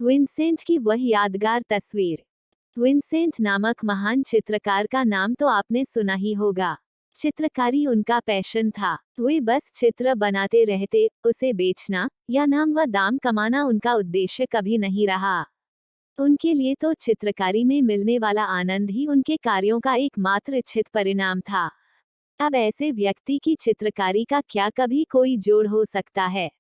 Vincent की वह यादगार तस्वीर। विंसेंट नामक महान चित्रकार का नाम तो आपने सुना ही होगा। चित्रकारी उनका पैशन था। वे बस चित्र बनाते रहते, उसे बेचना या नाम व दाम कमाना उनका उद्देश्य कभी नहीं रहा। उनके लिए तो चित्रकारी में मिलने वाला आनंद ही उनके कार्यों का एकमात्र इच्छित परिणाम था। अब ऐसे व्यक्ति की चित्रकारी का क्या कभी कोई जोड़ हो सकता है।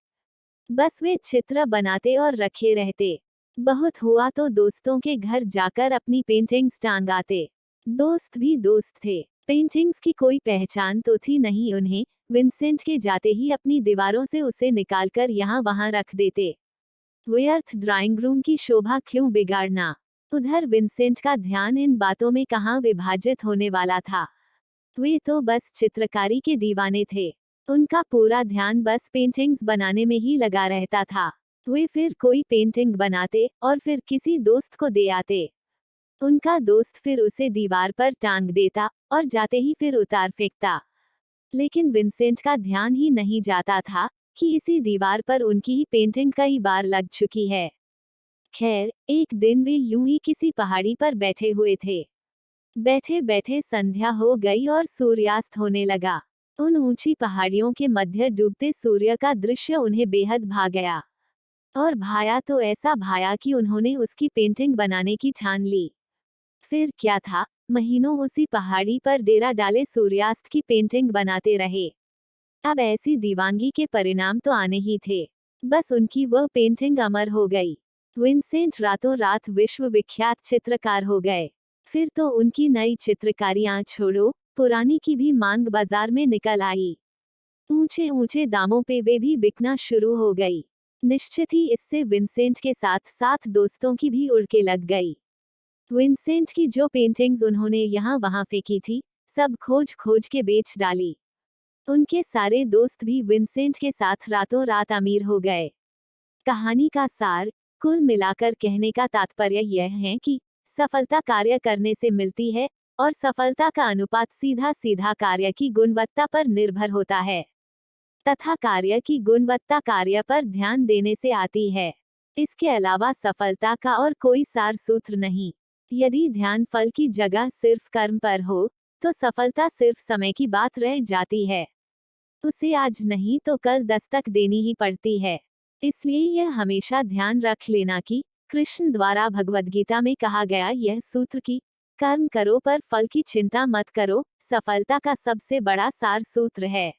बस वे चित्र बनाते और रखे रहते। बहुत हुआ तो दोस्तों के घर जाकर अपनी पेंटिंग्स टांग आते। दोस्त भी दोस्त थे, पेंटिंग्स की कोई पहचान तो थी नहीं उन्हें। विंसेंट के जाते ही अपनी दीवारों से उसे निकालकर यहाँ वहाँ रख देते। व्यर्थ ड्राइंग रूम की शोभा क्यों बिगाड़ना। उधर विंसेंट का ध्यान इन बातों में कहाँ विभाजित होने वाला था। वे तो बस चित्रकारी के दीवाने थे। उनका पूरा ध्यान बस पेंटिंग्स बनाने में ही लगा रहता था। वे फिर कोई पेंटिंग बनाते और फिर किसी दोस्त को दे आते। उनका दोस्त फिर उसे दीवार पर टांग देता और जाते ही फिर उतार फेंकता। लेकिन विंसेंट का ध्यान ही नहीं जाता था कि इसी दीवार पर उनकी ही पेंटिंग कई बार लग चुकी है। खैर, एक दिन वे यूं ही किसी पहाड़ी पर बैठे हुए थे। बैठे बैठे संध्या हो गई और सूर्यास्त होने लगा। उन ऊंची पहाड़ियों के मध्य डूबते सूर्य का दृश्य उन्हें बेहद भा गया। और भाया तो ऐसा भाया कि उन्होंने उसकी पेंटिंग बनाने की ठान ली। फिर क्या था, महीनों उसी पहाड़ी पर डेरा डाले सूर्यास्त की पेंटिंग बनाते रहे। अब ऐसी दीवानगी के परिणाम तो आने ही थे। बस उनकी वह पेंटिंग अमर हो गई। विंसेंट रातों रात विश्वविख्यात चित्रकार हो गए। फिर तो उनकी नई चित्रकारियां छोड़ो, पुरानी की भी मांग बाजार में निकल आई। ऊंचे ऊंचे दामों पे वे भी बिकना शुरू हो गई। निश्चित ही इससे विंसेंट के साथ साथ दोस्तों की भी उड़के लग गई। विंसेंट की जो पेंटिंग्स उन्होंने यहाँ वहाँ फेंकी थी, सब खोज खोज के बेच डाली। उनके सारे दोस्त भी विंसेंट के साथ रातों रात अमीर हो गए। कहानी का सार, कुल मिलाकर कहने का तात्पर्य यह है कि सफलता कार्य करने से मिलती है और सफलता का अनुपात सीधा सीधा कार्य की गुणवत्ता पर निर्भर होता है तथा कार्य की गुणवत्ता कार्य पर ध्यान देने से आती है। इसके अलावा सफलता का और कोई सार सूत्र नहीं। यदि ध्यान फल की जगह सिर्फ कर्म पर हो तो सफलता सिर्फ समय की बात रह जाती है। उसे आज नहीं तो कल दस्तक देनी ही पड़ती है। इसलिए यह हमेशा ध्यान रख लेना कि कृष्ण द्वारा भगवद्गीता में कहा गया यह सूत्र कि कर्म करो पर फल की चिंता मत करो, सफलता का सबसे बड़ा सार सूत्र है।